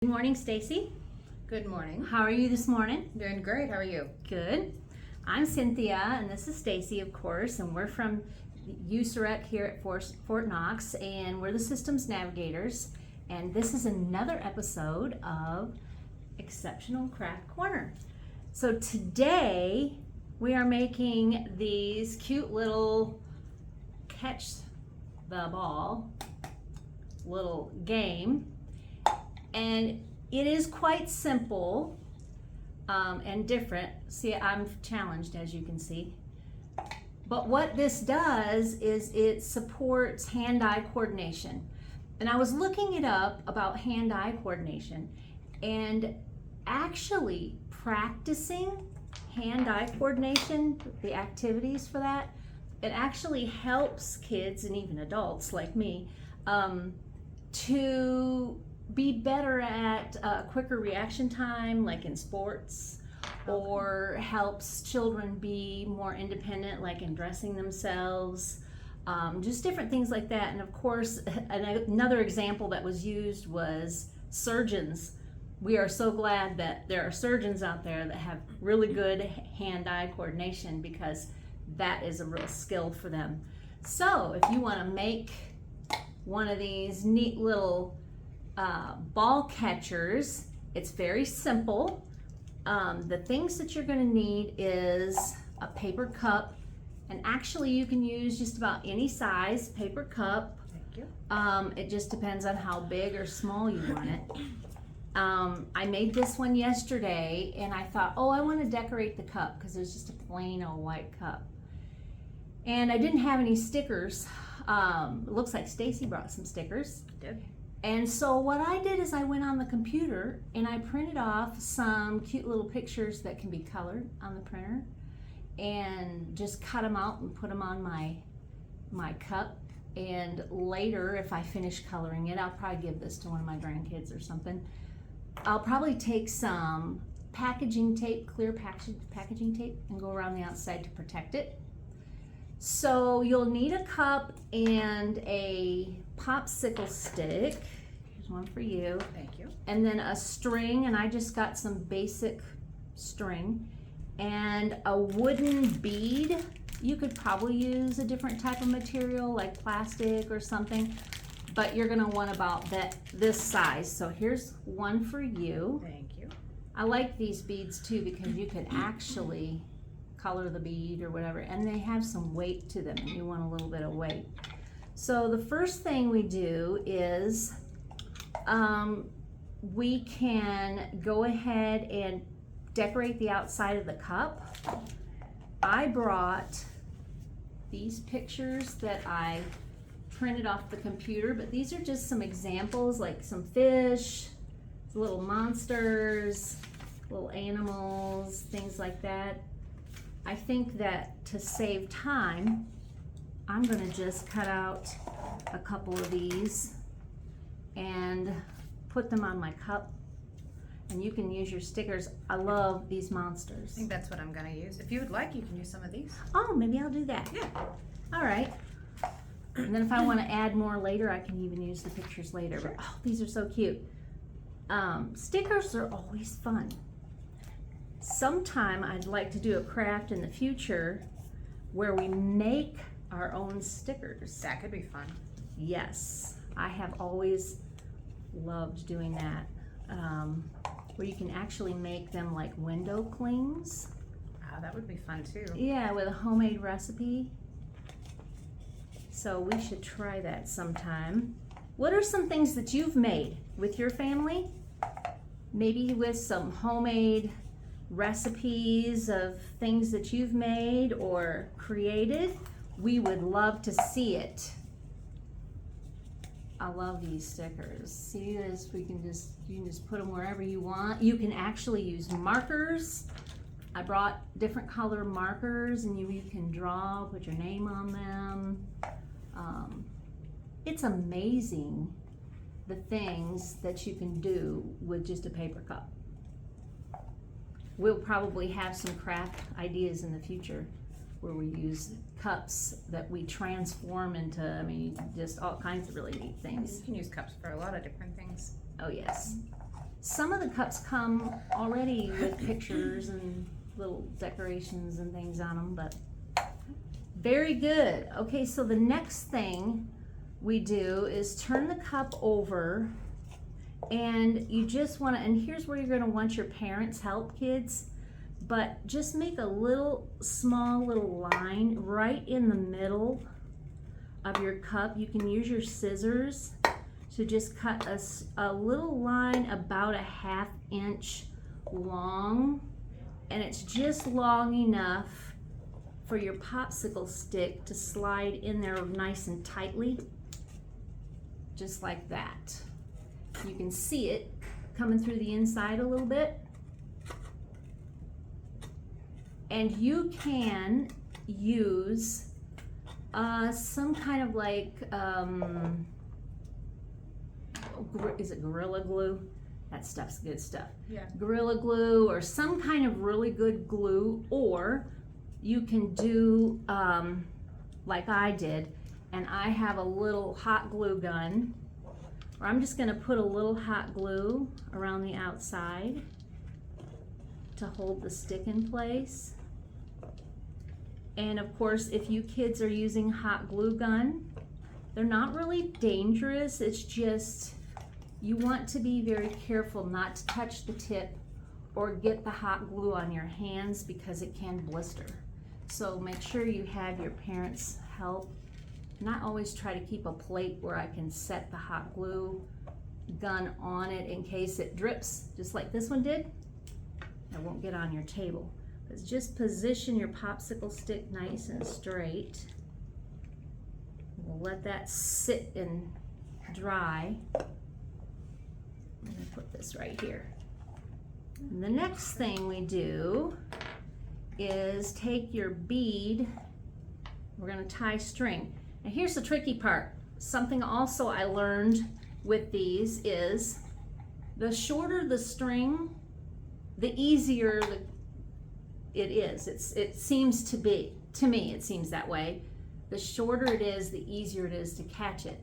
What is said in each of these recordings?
Good morning, Stacy. Good morning. How are you this morning? Doing great. How are you? Good. I'm Cynthia, and this is Stacy, of course, and we're from USAREC here at Fort Knox, and we're the Systems Navigators, and this is another episode of Exceptional Craft Corner. So today we are making these cute little catch the ball little game. And it is quite simple and different. See, I'm challenged, as you can see. But what this does is it supports hand-eye coordination. And I was looking it up about hand-eye coordination, and actually practicing hand-eye coordination, the activities for that, it actually helps kids and even adults like me to be better at quicker reaction time, like in sports, or helps children be more independent, like in dressing themselves, just different things like that. And of course, another example that was used was surgeons. We are so glad that there are surgeons out there that have really good hand-eye coordination, because that is a real skill for them. So if you want to make one of these neat little ball catchers, it's very simple. The things that you're going to need is a paper cup, and actually you can use just about any size paper cup. Thank you. It just depends on how big or small you want it. I made this one yesterday, and I thought, oh, I want to decorate the cup because there's just a plain old white cup, and I didn't have any stickers. It looks like Stacy brought some stickers. I did. And so what I did is I went on the computer and I printed off some cute little pictures that can be colored on the printer, and just cut them out and put them on my cup. And later, if I finish coloring it, I'll probably give this to one of my grandkids or something. I'll probably take some packaging tape, clear packaging tape, and go around the outside to protect it. So you'll need a cup and a popsicle stick. Here's one for you. Thank you. And then a string, and I just got some basic string, and a wooden bead. You could probably use a different type of material like plastic or something, but you're gonna want about this size. So here's one for you. Thank you. I like these beads too, because you can actually color the bead or whatever, and they have some weight to them, and you want a little bit of weight. So the first thing we do is we can go ahead and decorate the outside of the cup. I brought these pictures that I printed off the computer, but these are just some examples, like some fish, little monsters, little animals, things like that. I think that to save time, I'm gonna just cut out a couple of these and put them on my cup, and you can use your stickers. I love these monsters. I think that's what I'm going to use. If you would like, you can use some of these. Oh, maybe I'll do that. Yeah. All right. And then if I want to add more later, I can even use the pictures later. Sure. But, oh, these are so cute. Stickers are always fun. Sometime I'd like to do a craft in the future where we make our own stickers. That could be fun. Yes, I have always loved doing that, where you can actually make them like window clings. Oh, that would be fun too. Yeah, with a homemade recipe. So we should try that sometime. What are some things that you've made with your family? Maybe with some homemade recipes of things that you've made or created. We would love to see it. I love these stickers. See this? You can just put them wherever you want. You can actually use markers. I brought different color markers, and you can draw, put your name on them. It's amazing the things that you can do with just a paper cup. We'll probably have some craft ideas in the future where we use cups that we transform into, I mean, just all kinds of really neat things. You can use cups for a lot of different things. Oh yes. some of the cups come already with pictures and little decorations and things on them, but very good. Okay, so the next thing we do is turn the cup over, and you just want to, and here's where you're going to want your parents' help, kids, but just make a little small little line right in the middle of your cup. You can use your scissors to just cut a little line about a 1/2 inch long, and it's just long enough for your popsicle stick to slide in there nice and tightly, just like that. You can see it coming through the inside a little bit. And you can use some kind of like, is it Gorilla Glue? That stuff's good stuff. Yeah. Gorilla Glue or some kind of really good glue, or you can do like I did, and I have a little hot glue gun, or I'm just gonna put a little hot glue around the outside to hold the stick in place. And of course, if you kids are using hot glue gun, they're not really dangerous. It's just, you want to be very careful not to touch the tip or get the hot glue on your hands because it can blister. So make sure you have your parents' help. And I always try to keep a plate where I can set the hot glue gun on it in case it drips, just like this one did. It won't get on your table. But just position your popsicle stick nice and straight. We'll let that sit and dry. I'm gonna put this right here. And the next thing we do is take your bead. We're gonna tie string. And here's the tricky part. Something also I learned with these is the shorter the string, the easier it is. It seems to be, to me it seems that way. The shorter it is, the easier it is to catch it.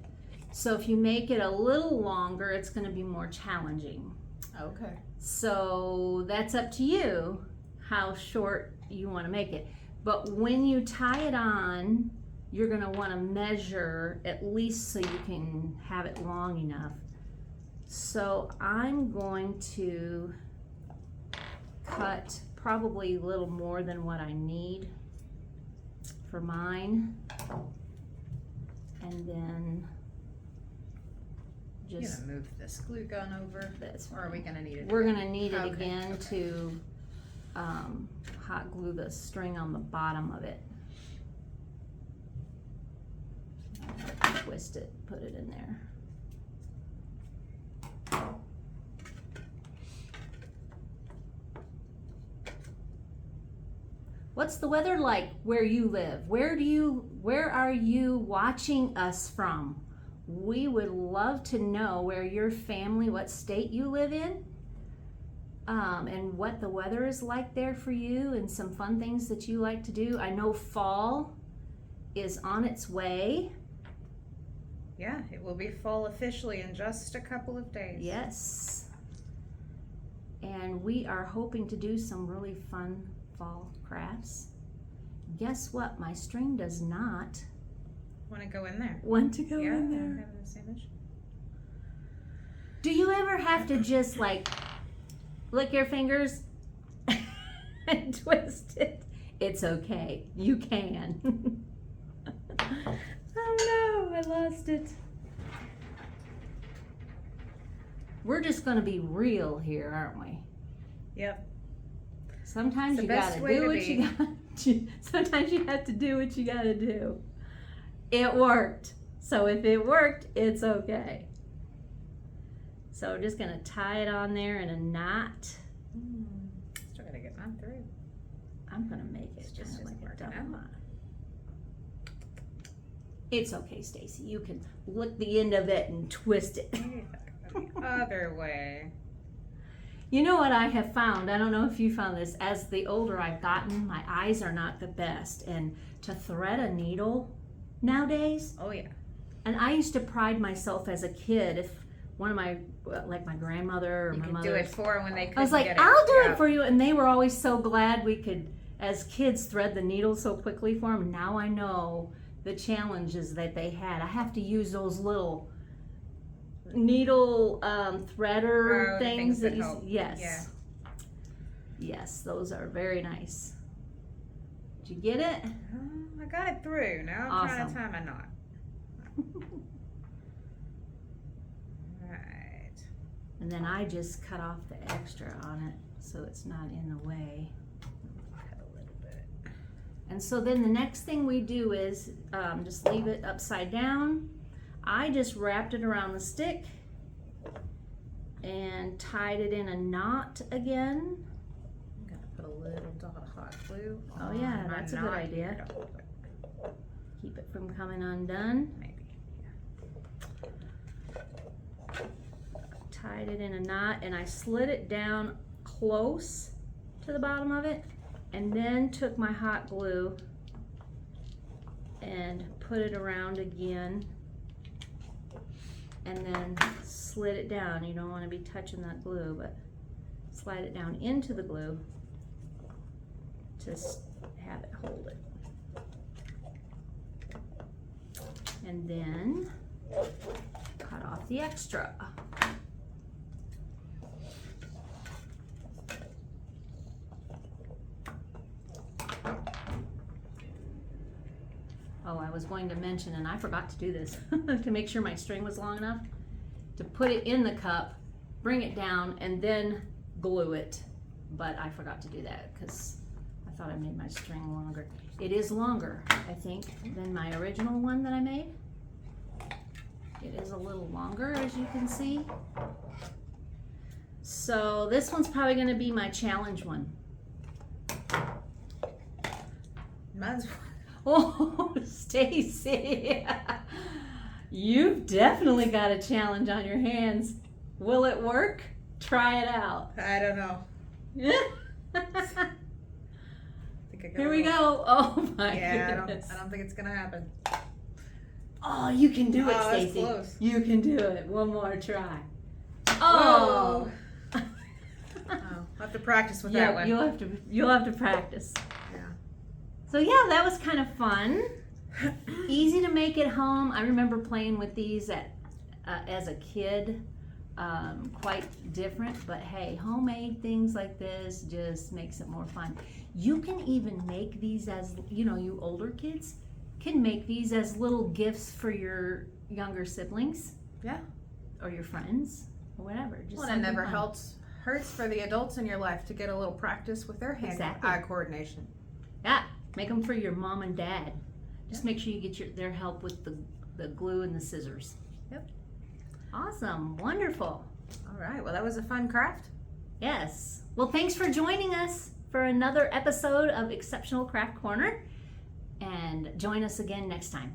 So if you make it a little longer, it's going to be more challenging. Okay. So that's up to you how short you want to make it. But when you tie it on, you're going to want to measure at least so you can have it long enough. So I'm going to cut probably a little more than what I need for mine, and then You're just gonna move this glue gun over, this. or are we gonna need it? We're again? gonna need it Okay, again okay. to hot glue the string on the bottom of it. Twist it, put it in there. What's the weather like where you live? Where are you watching us from? We would love to know where your family, what state you live in, and what the weather is like there for you, and some fun things that you like to do. I know fall is on its way. Yeah, it will be fall officially in just a couple of days. Yes. And we are hoping to do some really fun fall crafts. Guess what? My string does not Want to go in there? want to go Yeah, in I'm there. having the same issue. Do you ever have to just like lick your fingers and twist it? It's okay. You can. Oh no, I lost it. We're just going to be real here, aren't we? Yep. Sometimes It's you the best gotta way do to what you got. Sometimes you have to do what you gotta do. It worked. So if it worked, it's okay. So we're just gonna tie it on there in a knot. Still gotta get mine through. I'm gonna make it It's just kind of isn't like a working double out. knot. It's okay, Stacy. You can lick the end of it and twist it. The other way. You know what I have found? I don't know if you found this. As the older I've gotten, my eyes are not the best. And to thread a needle nowadays, Oh yeah. and I used to pride myself as a kid if one of my like my grandmother or You my could mother. do it for them when they couldn't I was like, get it. I'll do Yeah. it for you. And they were always so glad we could, as kids, thread the needle so quickly for them. Now I know the challenges that they had. I have to use those little needle threader Oh, the things that you help. yes. Yeah. Yes, those are very nice. Did you get it? I got it through. Now I'm trying to Awesome. tie my knot. Right. And then I just cut off the extra on it so it's not in the way. Cut a little bit. And so then the next thing we do is just leave it upside down. I just wrapped it around the stick and tied it in a knot again. I'm gonna put a little dot of hot glue. Oh on yeah, my that's a good knot idea. here to hold it. Keep it from coming undone. Maybe. Tied it in a knot and I slid it down close to the bottom of it and then took my hot glue and put it around again and then slid it down. You don't want to be touching that glue, but slide it down into the glue to have it hold it. And then cut off the extra. Oh, I was going to mention, and I forgot to do this, to make sure my string was long enough, to put it in the cup, bring it down, and then glue it. But I forgot to do that because I thought I made my string longer. It is longer, I think, than my original one that I made. It is a little longer, as you can see. So this one's probably going to be my challenge one. Mine's Oh, Stacy, you've definitely got a challenge on your hands. Will it work? Try it out. I don't know. I think I got Here a we little- go. Oh my Yeah, goodness. I don't think it's gonna happen. Oh, you can do it, Oh, that's Stacy. close. You can do it. One more try. Oh. Oh, I'll have to practice with that Yeah, one. you'll have to practice. Yeah. So yeah, that was kind of fun. Easy to make at home. I remember playing with these as a kid. Quite different, but hey, homemade things like this just makes it more fun. You can even make these as, you older kids can make these as little gifts for your younger siblings. Yeah. Or your friends, or whatever. Just Well, it something never fun. hurts for the adults in your life to get a little practice with their hand-eye coordination. Yeah, make them for your mom and dad. Just make sure you get their help with the glue and the scissors. Yep. Awesome, wonderful. All right. Well, that was a fun craft. Yes. Well, thanks for joining us for another episode of Exceptional Craft Corner. And join us again next time.